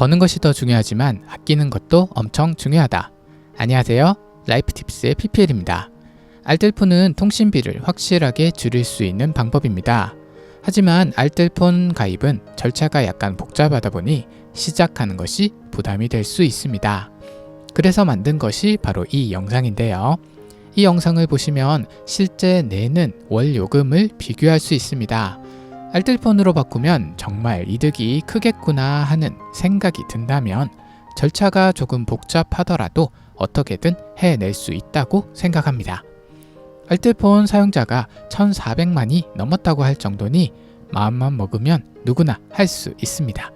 버는 것이 더 중요하지만 아끼는 것도 엄청 중요하다. 안녕하세요. 라이프팁스의 PPL입니다. 알뜰폰은 통신비를 확실하게 줄일 수 있는 방법입니다. 하지만 알뜰폰 가입은 절차가 약간 복잡하다 보니 시작하는 것이 부담이 될 수 있습니다. 그래서 만든 것이 바로 이 영상인데요. 이 영상을 보시면 실제 내는 월 요금을 비교할 수 있습니다. 알뜰폰으로 바꾸면 정말 이득이 크겠구나 하는 생각이 든다면 절차가 조금 복잡하더라도 어떻게든 해낼 수 있다고 생각합니다. 알뜰폰 사용자가 1,400만이 넘었다고 할 정도니 마음만 먹으면 누구나 할 수 있습니다.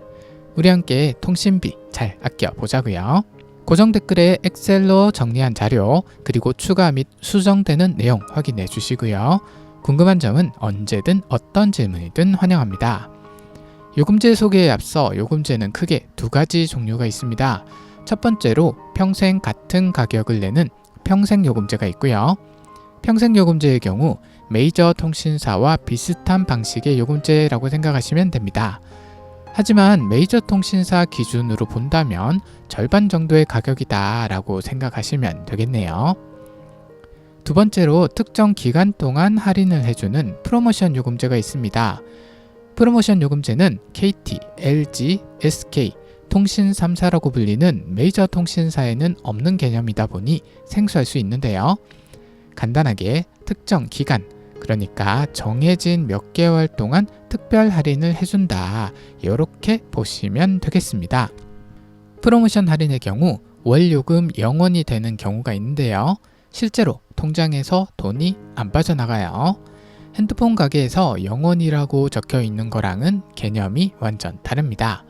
우리 함께 통신비 잘 아껴보자고요. 고정 댓글에 엑셀로 정리한 자료 그리고 추가 및 수정되는 내용 확인해 주시고요. 궁금한 점은 언제든 어떤 질문이든 환영합니다. 요금제 소개에 앞서 요금제는 크게 두 가지 종류가 있습니다. 첫 번째로 평생 같은 가격을 내는 평생요금제가 있고요. 평생요금제의 경우 메이저 통신사와 비슷한 방식의 요금제라고 생각하시면 됩니다. 하지만 메이저 통신사 기준으로 본다면 절반 정도의 가격이다 라고 생각하시면 되겠네요. 두 번째로 특정 기간 동안 할인을 해주는 프로모션 요금제가 있습니다. 프로모션 요금제는 KT, LG, SK, 통신 3사라고 불리는 메이저 통신사에는 없는 개념이다 보니 생소할 수 있는데요. 간단하게 특정 기간, 그러니까 정해진 몇 개월 동안 특별 할인을 해준다. 이렇게 보시면 되겠습니다. 프로모션 할인의 경우 월 요금 0원이 되는 경우가 있는데요. 실제로 통장에서 돈이 안 빠져나가요. 핸드폰 가게에서 0원이라고 적혀 있는 거랑은 개념이 완전 다릅니다.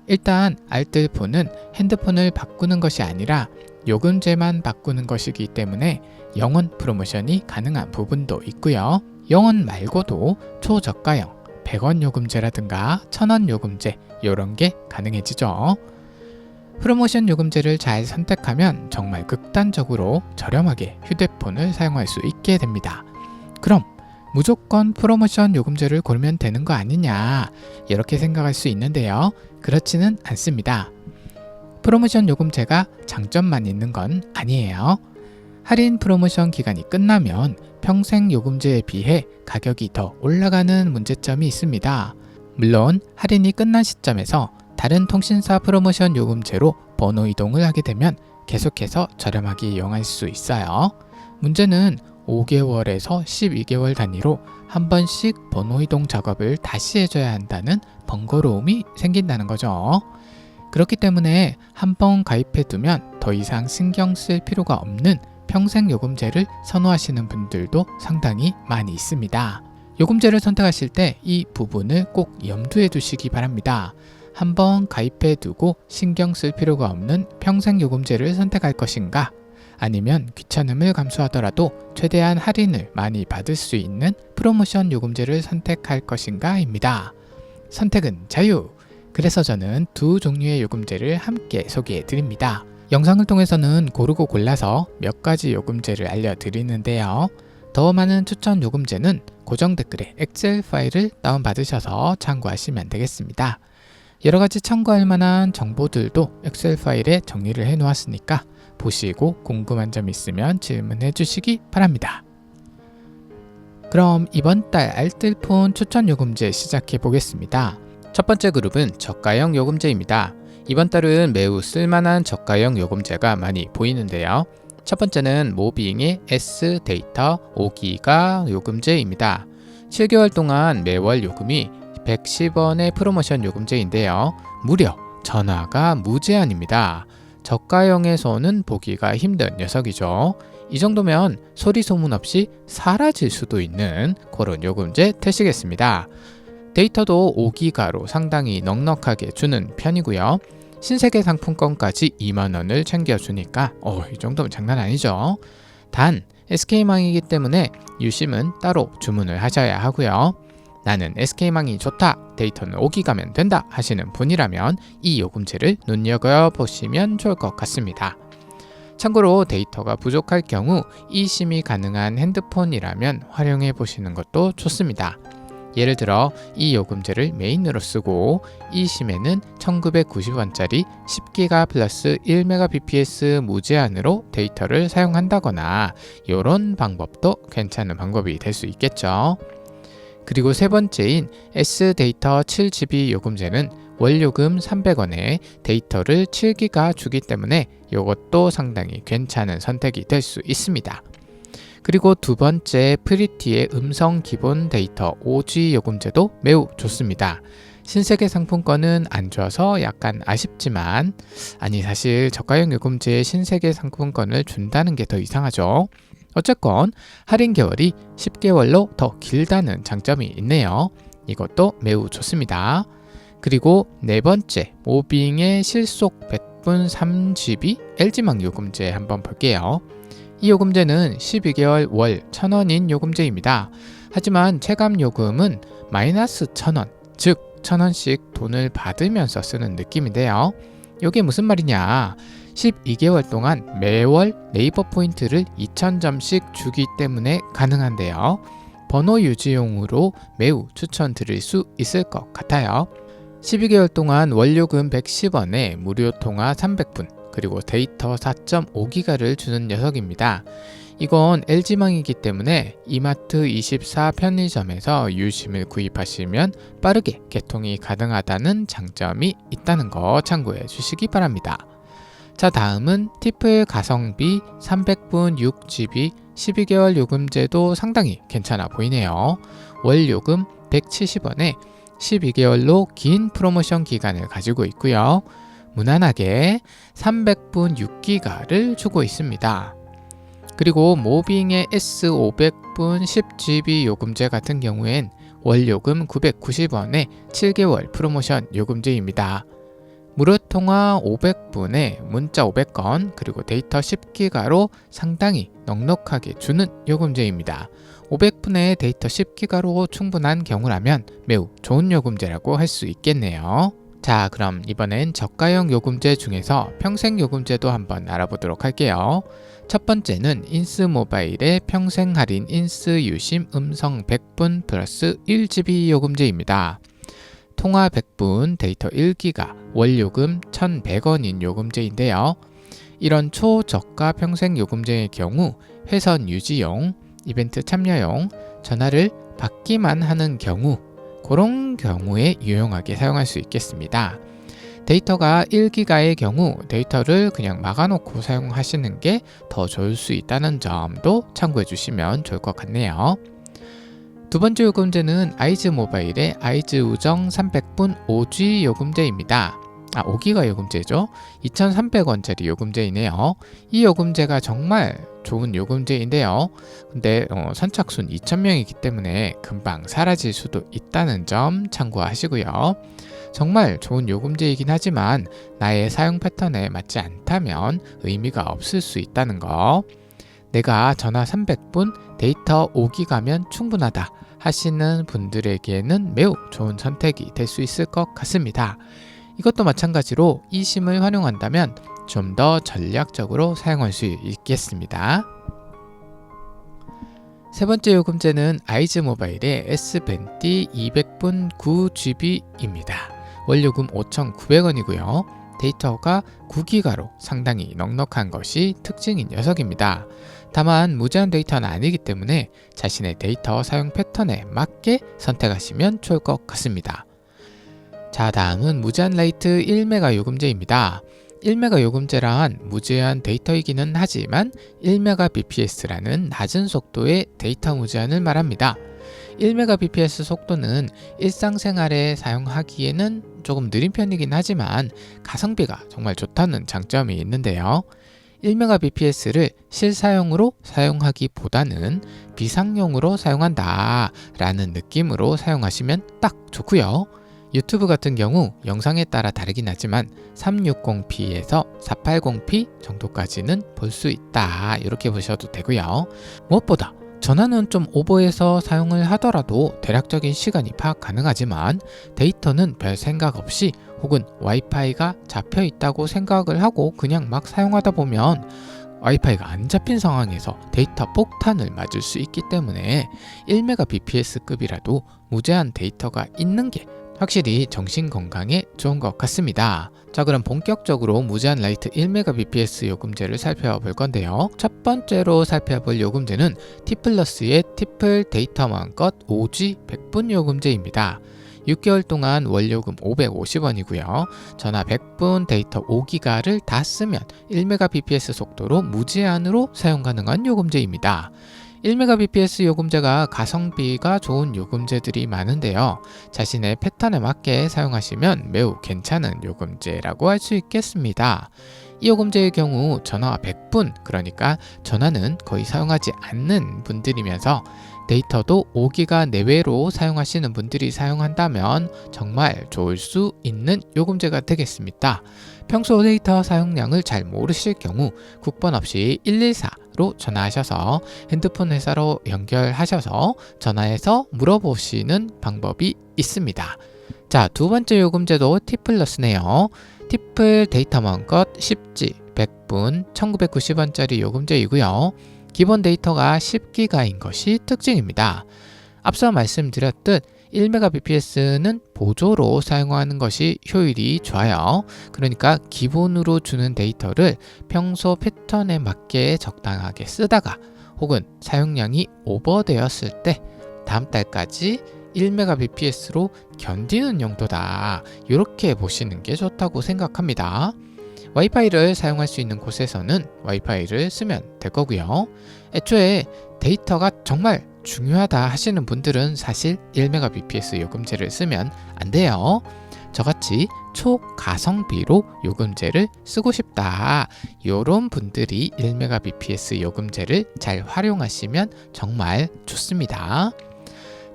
일단 알뜰폰은 핸드폰을 바꾸는 것이 아니라 요금제만 바꾸는 것이기 때문에 0원 프로모션이 가능한 부분도 있고요. 0원 말고도 초저가형 100원 요금제라든가 1000원 요금제 이런 게 가능해지죠. 프로모션 요금제를 잘 선택하면 정말 극단적으로 저렴하게 휴대폰을 사용할 수 있게 됩니다. 그럼 무조건 프로모션 요금제를 고르면 되는 거 아니냐 이렇게 생각할 수 있는데요. 그렇지는 않습니다. 프로모션 요금제가 장점만 있는 건 아니에요. 할인 프로모션 기간이 끝나면 평생 요금제에 비해 가격이 더 올라가는 문제점이 있습니다. 물론 할인이 끝난 시점에서 다른 통신사 프로모션 요금제로 번호 이동을 하게 되면 계속해서 저렴하게 이용할 수 있어요. 문제는 5개월에서 12개월 단위로 한 번씩 번호 이동 작업을 다시 해줘야 한다는 번거로움이 생긴다는 거죠. 그렇기 때문에 한 번 가입해 두면 더 이상 신경 쓸 필요가 없는 평생 요금제를 선호하시는 분들도 상당히 많이 있습니다. 요금제를 선택하실 때 이 부분을 꼭 염두에 두시기 바랍니다. 한번 가입해 두고 신경 쓸 필요가 없는 평생 요금제를 선택할 것인가? 아니면 귀찮음을 감수하더라도 최대한 할인을 많이 받을 수 있는 프로모션 요금제를 선택할 것인가입니다. 선택은 자유! 그래서 저는 두 종류의 요금제를 함께 소개해 드립니다. 영상을 통해서는 고르고 골라서 몇 가지 요금제를 알려드리는데요. 더 많은 추천 요금제는 고정 댓글에 엑셀 파일을 다운받으셔서 참고하시면 되겠습니다. 여러가지 참고할 만한 정보들도 엑셀 파일에 정리를 해 놓았으니까 보시고 궁금한 점 있으면 질문해 주시기 바랍니다. 그럼 이번 달 알뜰폰 추천 요금제 시작해 보겠습니다. 첫 번째 그룹은 저가형 요금제입니다. 이번 달은 매우 쓸만한 저가형 요금제가 많이 보이는데요. 첫 번째는 모빙의 S데이터 5기가 요금제입니다. 7개월 동안 매월 요금이 110원의 프로모션 요금제인데요. 무려 전화가 무제한입니다. 저가형에서는 보기가 힘든 녀석이죠. 이 정도면 소리 소문 없이 사라질 수도 있는 그런 요금제 되시겠습니다. 데이터도 5기가로 상당히 넉넉하게 주는 편이고요. 신세계 상품권까지 2만원을 챙겨주니까 이 정도면 장난 아니죠. 단 SK망이기 때문에 유심은 따로 주문을 하셔야 하고요. 나는 SK망이 좋다, 데이터는 5기가면 된다 하시는 분이라면 이 요금제를 눈여겨보시면 좋을 것 같습니다. 참고로 데이터가 부족할 경우 e심이 가능한 핸드폰이라면 활용해 보시는 것도 좋습니다. 예를 들어 이 요금제를 메인으로 쓰고 e심에는 1990원짜리 10기가 플러스 1Mbps 무제한으로 데이터를 사용한다거나 이런 방법도 괜찮은 방법이 될 수 있겠죠. 그리고 세 번째인 S데이터 7GB 요금제는 월요금 300원에 데이터를 7기가 주기 때문에 이것도 상당히 괜찮은 선택이 될 수 있습니다. 그리고 두 번째 프리티의 음성 기본 데이터 5G 요금제도 매우 좋습니다. 신세계 상품권은 안 줘서 약간 아쉽지만 사실 저가형 요금제에 신세계 상품권을 준다는 게 더 이상하죠. 어쨌건 할인 개월이 10개월로 더 길다는 장점이 있네요. 이것도 매우 좋습니다. 그리고 네 번째 모빙의 실속 100분 3GB LG망 요금제 한번 볼게요. 이 요금제는 12개월 월 1,000원인 요금제입니다. 하지만 체감 요금은 마이너스 1,000원, 즉 1,000원씩 돈을 받으면서 쓰는 느낌인데요. 이게 무슨 말이냐? 12개월 동안 매월 네이버 포인트를 2,000점씩 주기 때문에 가능한데요. 번호 유지용으로 매우 추천드릴 수 있을 것 같아요. 12개월 동안 월요금 110원에 무료 통화 300분, 그리고 데이터 4.5기가를 주는 녀석입니다. 이건 LG망이기 때문에 이마트 24 편의점에서 유심을 구입하시면 빠르게 개통이 가능하다는 장점이 있다는 거 참고해 주시기 바랍니다. 자, 다음은 티플 가성비 300분 6GB 12개월 요금제도 상당히 괜찮아 보이네요. 월 요금 170원에 12개월로 긴 프로모션 기간을 가지고 있고요. 무난하게 300분 6기가를 주고 있습니다. 그리고 모빙의 S500분 10GB 요금제 같은 경우엔 월요금 990원에 7개월 프로모션 요금제입니다. 무료 통화 500분에 문자 500건 그리고 데이터 10기가로 상당히 넉넉하게 주는 요금제입니다. 500분의 데이터 10기가로 충분한 경우라면 매우 좋은 요금제라고 할 수 있겠네요. 자, 그럼 이번엔 저가형 요금제 중에서 평생 요금제도 한번 알아보도록 할게요. 첫 번째는 인스모바일의 평생 할인 인스 유심 음성 100분 플러스 1GB 요금제입니다. 통화 100분 데이터 1기가 월요금 1,100원인 요금제인데요. 이런 초저가 평생 요금제의 경우 회선 유지용, 이벤트 참여용, 전화를 받기만 하는 경우 그런 경우에 유용하게 사용할 수 있겠습니다. 데이터가 1기가의 경우 데이터를 그냥 막아놓고 사용하시는 게 더 좋을 수 있다는 점도 참고해 주시면 좋을 것 같네요. 두 번째 요금제는 아이즈모바일의 아이즈우정 300분 5G 요금제입니다. 5기가 요금제죠. 2,300원짜리 요금제이네요. 이 요금제가 정말 좋은 요금제인데요. 근데 선착순 2,000명이기 때문에 금방 사라질 수도 있다는 점 참고하시고요. 정말 좋은 요금제이긴 하지만 나의 사용 패턴에 맞지 않다면 의미가 없을 수 있다는 거. 내가 전화 300분 데이터 5기가면 충분하다 하시는 분들에게는 매우 좋은 선택이 될 수 있을 것 같습니다. 이것도 마찬가지로 e심을 활용한다면 좀 더 전략적으로 사용할 수 있겠습니다. 세 번째 요금제는 아이즈모바일의 S벤티 200분 9GB입니다. 월요금 5,900원이고요. 데이터가 9기가로 상당히 넉넉한 것이 특징인 녀석입니다. 다만 무제한 데이터는 아니기 때문에 자신의 데이터 사용 패턴에 맞게 선택하시면 좋을 것 같습니다. 자, 다음은 무제한 라이트 1메가 요금제입니다. 1메가 요금제란 무제한 데이터이기는 하지만 1Mbps라는 낮은 속도의 데이터 무제한을 말합니다. 1Mbps 속도는 일상생활에 사용하기에는 조금 느린 편이긴 하지만 가성비가 정말 좋다는 장점이 있는데요. 1Mbps를 실사용으로 사용하기보다는 비상용으로 사용한다 라는 느낌으로 사용하시면 딱 좋고요. 유튜브 같은 경우 영상에 따라 다르긴 하지만 360p에서 480p 정도까지는 볼 수 있다 이렇게 보셔도 되고요. 무엇보다 전화는 좀 오버해서 사용을 하더라도 대략적인 시간이 파악 가능하지만 데이터는 별 생각 없이 혹은 와이파이가 잡혀 있다고 생각을 하고 그냥 막 사용하다 보면 와이파이가 안 잡힌 상황에서 데이터 폭탄을 맞을 수 있기 때문에 1Mbps급이라도 무제한 데이터가 있는 게 확실히 정신 건강에 좋은 것 같습니다. 자, 그럼 본격적으로 무제한 라이트 1Mbps 요금제를 살펴볼 건데요. 첫 번째로 살펴볼 요금제는 T플러스의 티플 데이터 마음껏 5G 100분 요금제입니다. 6개월 동안 월요금 550원이고요. 전화 100분 데이터 5기가를 다 쓰면 1Mbps 속도로 무제한으로 사용 가능한 요금제입니다. 1Mbps 요금제가 가성비가 좋은 요금제들이 많은데요. 자신의 패턴에 맞게 사용하시면 매우 괜찮은 요금제라고 할 수 있겠습니다. 이 요금제의 경우 전화 100분, 그러니까 전화는 거의 사용하지 않는 분들이면서 데이터도 5기가 내외로 사용하시는 분들이 사용한다면 정말 좋을 수 있는 요금제가 되겠습니다. 평소 데이터 사용량을 잘 모르실 경우 국번 없이 114로 전화하셔서 핸드폰 회사로 연결하셔서 전화해서 물어보시는 방법이 있습니다. 자, 두 번째 요금제도 T플러스네요. 티플 데이터 마음껏 10G 100분 1990원짜리 요금제이고요. 기본 데이터가 10기가인 것이 특징입니다. 앞서 말씀드렸듯 1Mbps는 보조로 사용하는 것이 효율이 좋아요. 그러니까 기본으로 주는 데이터를 평소 패턴에 맞게 적당하게 쓰다가 혹은 사용량이 오버되었을 때 다음 달까지 1Mbps로 견디는 용도다. 이렇게 보시는 게 좋다고 생각합니다. 와이파이를 사용할 수 있는 곳에서는 와이파이를 쓰면 될 거고요. 애초에 데이터가 정말 중요하다 하시는 분들은 사실 1Mbps 요금제를 쓰면 안 돼요. 저같이 초가성비로 요금제를 쓰고 싶다, 이런 분들이 1Mbps 요금제를 잘 활용하시면 정말 좋습니다.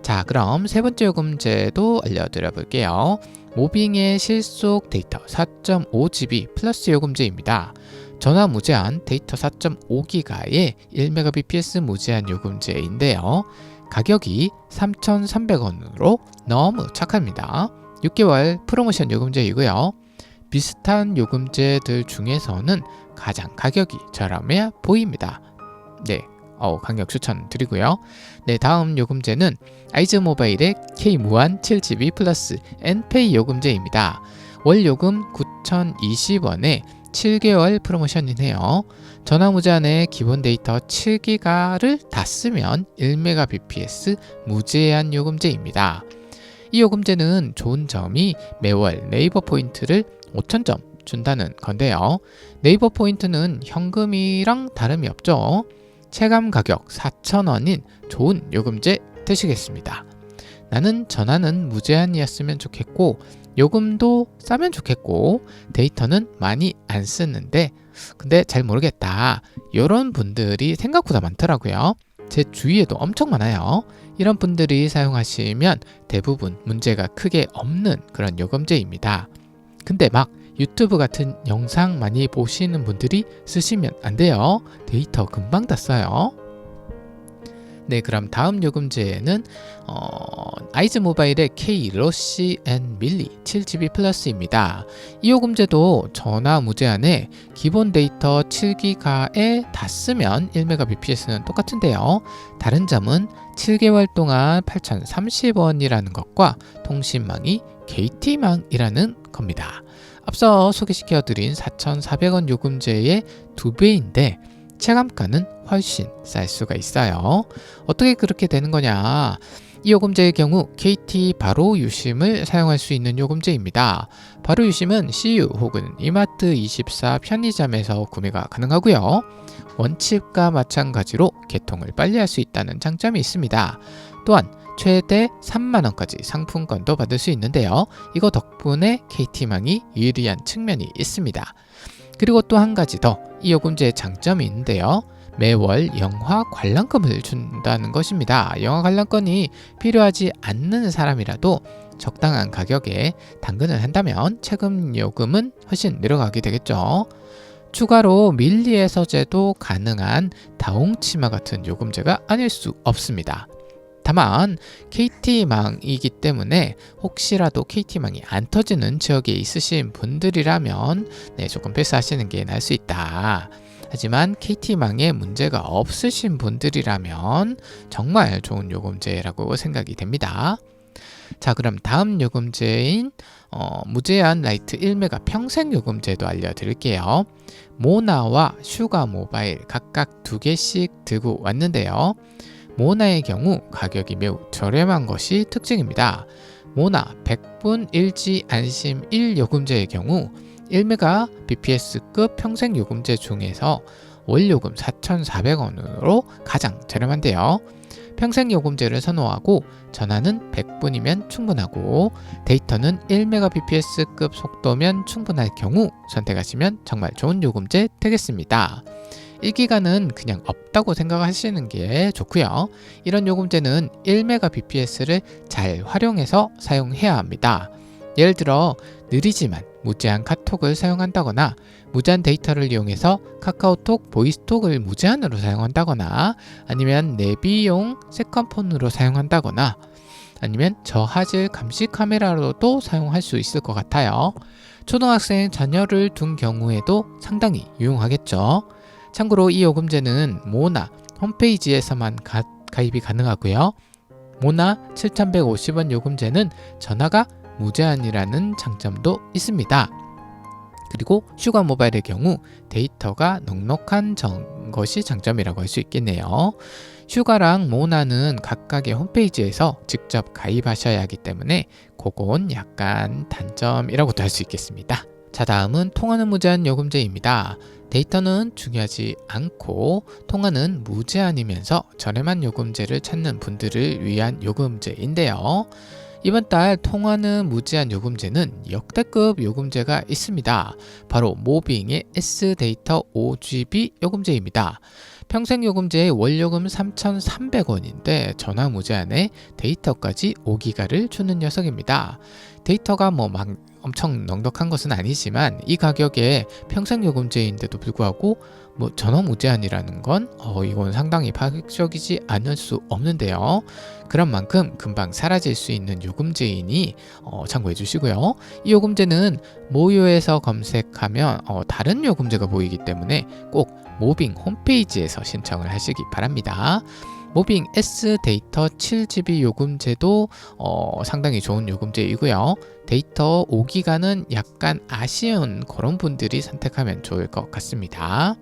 자, 그럼 세 번째 요금제도 알려드려 볼게요. 모빙의 실속 데이터 4.5GB 플러스 요금제입니다. 전화 무제한 데이터 4.5기가의 1Mbps 무제한 요금제인데요. 가격이 3,300원으로 너무 착합니다. 6개월 프로모션 요금제이고요. 비슷한 요금제들 중에서는 가장 가격이 저렴해 보입니다. 네, 강력 추천드리고요. 네, 다음 요금제는 아이즈모바일의 K무한 7GB 플러스 N페이 요금제입니다. 월 요금 9,020원에 7개월 프로모션이네요. 전화 무제한의 기본 데이터 7기가를 다 쓰면 1Mbps 무제한 요금제입니다. 이 요금제는 좋은 점이 매월 네이버 포인트를 5,000점 준다는 건데요. 네이버 포인트는 현금이랑 다름이 없죠. 체감 가격 4,000원인 좋은 요금제 되시겠습니다. 나는 전화는 무제한이었으면 좋겠고 요금도 싸면 좋겠고 데이터는 많이 안 쓰는데 근데 잘 모르겠다, 이런 분들이 생각보다 많더라고요. 제 주위에도 엄청 많아요. 이런 분들이 사용하시면 대부분 문제가 크게 없는 그런 요금제입니다. 근데 막 유튜브 같은 영상 많이 보시는 분들이 쓰시면 안 돼요. 데이터 금방 다 써요. 네, 그럼 다음 요금제는 아이즈모바일의 K 러시 앤 밀리 7GB 플러스입니다. 이 요금제도 전화 무제한에 기본 데이터 7기가에 다 쓰면 1Mbps는 똑같은데요. 다른 점은 7개월 동안 8,030원이라는 것과 통신망이 KT망이라는 겁니다. 앞서 소개시켜드린 4,400원 요금제의 2배인데 체감가는 훨씬 쌀 수가 있어요. 어떻게 그렇게 되는 거냐? 이 요금제의 경우 KT 바로 유심을 사용할 수 있는 요금제입니다. 바로 유심은 CU 혹은 이마트24 편의점에서 구매가 가능하고요. 원칩과 마찬가지로 개통을 빨리 할 수 있다는 장점이 있습니다. 또한 최대 3만원까지 상품권도 받을 수 있는데요. 이거 덕분에 KT망이 유리한 측면이 있습니다. 그리고 또 한 가지 더 이 요금제의 장점이 있는데요. 매월 영화 관람권을 준다는 것입니다. 영화 관람권이 필요하지 않는 사람이라도 적당한 가격에 당근을 한다면 체금 요금은 훨씬 내려가게 되겠죠. 추가로 밀리의 서재도 가능한 다홍치마 같은 요금제가 아닐 수 없습니다. 다만 KT망이기 때문에 혹시라도 KT망이 안 터지는 지역에 있으신 분들이라면 조금 패스하시는 게 나을 수 있다. 하지만 KT망에 문제가 없으신 분들이라면 정말 좋은 요금제라고 생각이 됩니다. 자, 그럼 다음 요금제인 무제한 라이트 1메가 평생 요금제도 알려드릴게요. 모나와 슈가 모바일 각각 2개씩 들고 왔는데요. 모나의 경우 가격이 매우 저렴한 것이 특징입니다. 모나 100분 일지 안심 1요금제의 경우 1메가 BPS급 평생 요금제 중에서 월요금 4,400원으로 가장 저렴한데요. 평생 요금제를 선호하고 전화는 100분이면 충분하고 데이터는 1Mbps급 속도면 충분할 경우 선택하시면 정말 좋은 요금제 되겠습니다. 1기가는 그냥 없다고 생각하시는 게 좋고요. 이런 요금제는 1Mbps를 잘 활용해서 사용해야 합니다. 예를 들어 느리지만 무제한 카톡을 사용한다거나 무제한 데이터를 이용해서 카카오톡 보이스톡을 무제한으로 사용한다거나 아니면 내비용 세컨폰으로 사용한다거나 아니면 저화질 감시 카메라로도 사용할 수 있을 것 같아요. 초등학생 자녀를 둔 경우에도 상당히 유용하겠죠. 참고로 이 요금제는 모나 홈페이지에서만 가입이 가능하고요. 모나 7,150원 요금제는 전화가 무제한이라는 장점도 있습니다. 그리고 슈가 모바일의 경우 데이터가 넉넉한 것이 장점이라고 할 수 있겠네요. 슈가랑 모나는 각각의 홈페이지에서 직접 가입하셔야 하기 때문에 그건 약간 단점이라고도 할 수 있겠습니다. 자, 다음은 통화는 무제한 요금제입니다. 데이터는 중요하지 않고 통화는 무제한이면서 저렴한 요금제를 찾는 분들을 위한 요금제인데요. 이번 달 통화는 무제한 요금제는 역대급 요금제가 있습니다. 바로 모빙의 S데이터 5GB 요금제입니다. 평생 요금제의 월요금 3,300원인데 전화 무제한에 데이터까지 5기가를 주는 녀석입니다. 데이터가 막 엄청 넉넉한 것은 아니지만 이 가격에 평생 요금제인데도 불구하고 전화 무제한이라는 건 이건 상당히 파격적이지 않을 수 없는데요. 그런 만큼 금방 사라질 수 있는 요금제이니 참고해 주시고요. 이 요금제는 모요에서 검색하면 다른 요금제가 보이기 때문에 꼭 모빙 홈페이지에서 신청을 하시기 바랍니다. 모빙 S데이터 7GB 요금제도 상당히 좋은 요금제이고요. 데이터 5기가는 약간 아쉬운 그런 분들이 선택하면 좋을 것 같습니다.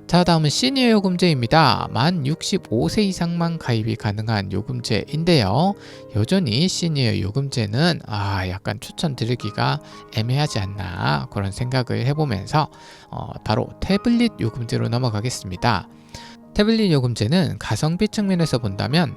자, 다음은 시니어 요금제입니다. 만 65세 이상만 가입이 가능한 요금제인데요. 여전히 시니어 요금제는 약간 추천드리기가 애매하지 않나 그런 생각을 해보면서 바로 태블릿 요금제로 넘어가겠습니다. 태블릿 요금제는 가성비 측면에서 본다면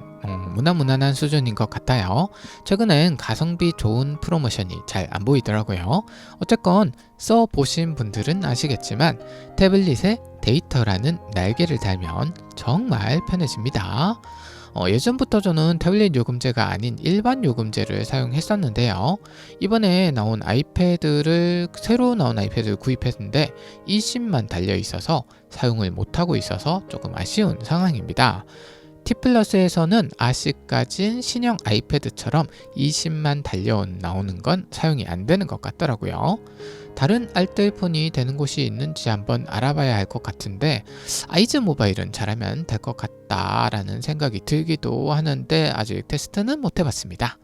무난무난한 수준인 것 같아요. 최근엔 가성비 좋은 프로모션이 잘 안 보이더라고요. 어쨌건 써보신 분들은 아시겠지만 태블릿에 데이터라는 날개를 달면 정말 편해집니다. 예전부터 저는 태블릿 요금제가 아닌 일반 요금제를 사용했었는데요. 이번에 새로 나온 아이패드를 구입했는데 eSIM만 달려있어서 사용을 못하고 있어서 조금 아쉬운 상황입니다. T플러스에서는 아직까진 신형 아이패드처럼 eSIM만 나오는 건 사용이 안 되는 것 같더라고요. 다른 알뜰폰이 되는 곳이 있는지 한번 알아봐야 할 것 같은데 아이즈 모바일은 잘하면 될 것 같다라는 생각이 들기도 하는데 아직 테스트는 못 해봤습니다.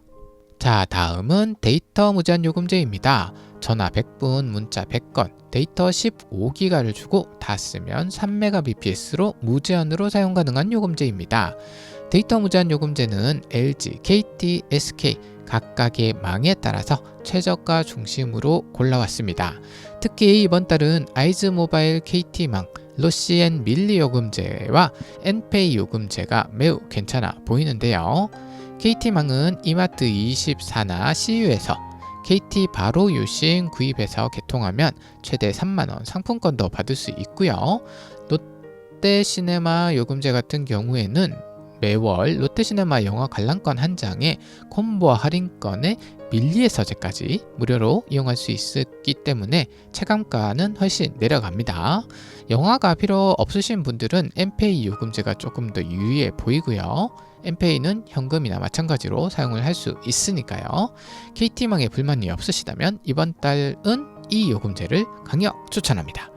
자, 다음은 데이터 무제한 요금제입니다. 전화 100분, 문자 100건, 데이터 15기가를 주고 다 쓰면 3Mbps로 무제한으로 사용 가능한 요금제입니다. 데이터 무제한 요금제는 LG, KT, SK 각각의 망에 따라서 최저가 중심으로 골라왔습니다. 특히 이번 달은 아이즈 모바일 KT망, 로시앤 밀리 요금제와 엔페이 요금제가 매우 괜찮아 보이는데요. KT망은 이마트24나 CU에서 KT 바로 유심 구입해서 개통하면 최대 3만원 상품권도 받을 수 있고요. 롯데시네마 요금제 같은 경우에는 매월 롯데시네마 영화 관람권 한 장에 콤보와 할인권에 밀리의 서재까지 무료로 이용할 수 있기 때문에 체감가는 훨씬 내려갑니다. 영화가 필요 없으신 분들은 엔페이 요금제가 조금 더 유리해 보이고요. 엔페이는 현금이나 마찬가지로 사용을 할 수 있으니까요. KT망에 불만이 없으시다면 이번 달은 이 요금제를 강력 추천합니다.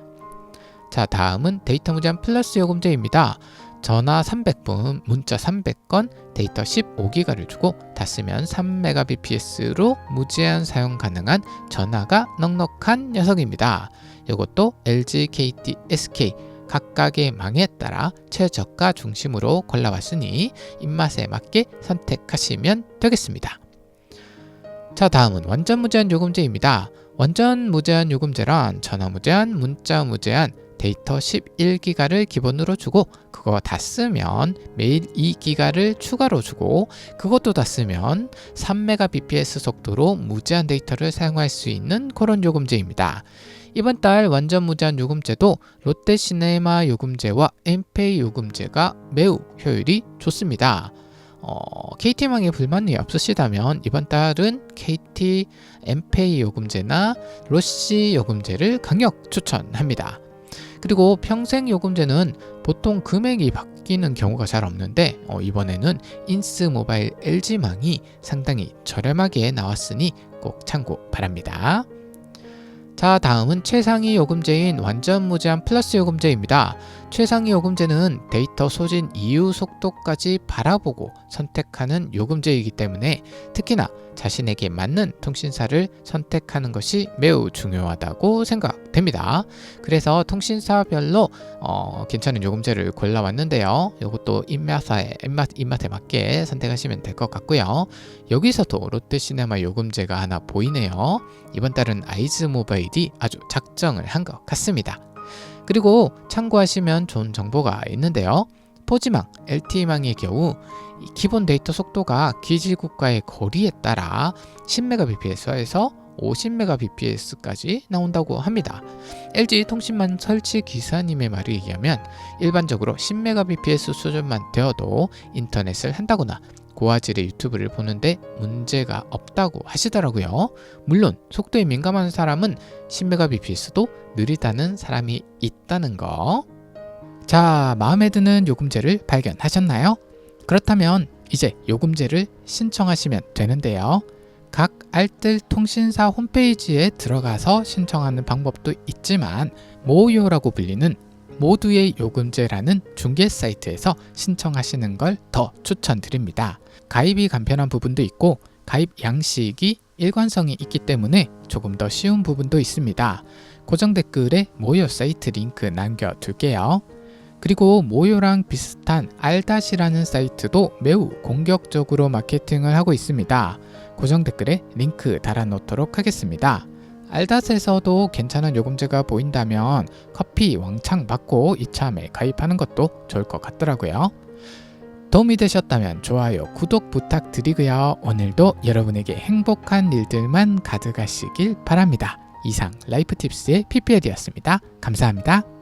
자, 다음은 데이터 무제한 플러스 요금제입니다. 전화 300분, 문자 300건, 데이터 15기가를 주고 다 쓰면 3mbps로 무제한 사용 가능한 전화가 넉넉한 녀석입니다. 이것도 LG, KT, SK 각각의 망에 따라 최저가 중심으로 골라왔으니 입맛에 맞게 선택하시면 되겠습니다. 자, 다음은 완전 무제한 요금제입니다. 완전 무제한 요금제란 전화 무제한, 문자 무제한, 데이터 11기가를 기본으로 주고 그거 다 쓰면 매일 2기가를 추가로 주고 그것도 다 쓰면 3mbps 속도로 무제한 데이터를 사용할 수 있는 그런 요금제입니다. 이번 달 완전 무제한 요금제도 롯데시네마 요금제와 엠페이 요금제가 매우 효율이 좋습니다. KT망에 불만이 없으시다면 이번 달은 KT, 엠페이 요금제나 로시 요금제를 강력 추천합니다. 그리고 평생 요금제는 보통 금액이 바뀌는 경우가 잘 없는데 이번에는 인스모바일 LG망이 상당히 저렴하게 나왔으니 꼭 참고 바랍니다. 자, 다음은 최상위 요금제인 완전 무제한 플러스 요금제입니다. 최상위 요금제는 데이터 소진 이후 속도까지 바라보고 선택하는 요금제이기 때문에 특히나 자신에게 맞는 통신사를 선택하는 것이 매우 중요하다고 생각됩니다. 그래서 통신사별로 괜찮은 요금제를 골라왔는데요. 이것도 입맛에 맞게 선택하시면 될 것 같고요. 여기서도 롯데시네마 요금제가 하나 보이네요. 이번 달은 아이즈모바일이 아주 작정을 한 것 같습니다. 그리고 참고하시면 좋은 정보가 있는데요. 4G망, LTE망의 경우 기본 데이터 속도가 기지국가의 거리에 따라 10mbps에서 50mbps까지 나온다고 합니다. LG통신망 설치 기사님의 말에 의하면 일반적으로 10mbps 수준만 되어도 인터넷을 한다거나 고화질의 유튜브를 보는데 문제가 없다고 하시더라고요. 물론 속도에 민감한 사람은 10mbps도 느리다는 사람이 있다는 거. 자, 마음에 드는 요금제를 발견하셨나요? 그렇다면 이제 요금제를 신청하시면 되는데요. 각 알뜰 통신사 홈페이지에 들어가서 신청하는 방법도 있지만 모요라고 불리는 모두의 요금제라는 중개 사이트에서 신청하시는 걸 더 추천드립니다. 가입이 간편한 부분도 있고 가입 양식이 일관성이 있기 때문에 조금 더 쉬운 부분도 있습니다. 고정 댓글에 모요 사이트 링크 남겨둘게요. 그리고 모요랑 비슷한 알닷이라는 사이트도 매우 공격적으로 마케팅을 하고 있습니다. 고정 댓글에 링크 달아놓도록 하겠습니다. 알닷에서도 괜찮은 요금제가 보인다면 커피 왕창 받고 이참에 가입하는 것도 좋을 것 같더라고요. 도움이 되셨다면 좋아요, 구독 부탁드리고요. 오늘도 여러분에게 행복한 일들만 가득하시길 바랍니다. 이상 라이프팁스의 PPL이었습니다. 감사합니다.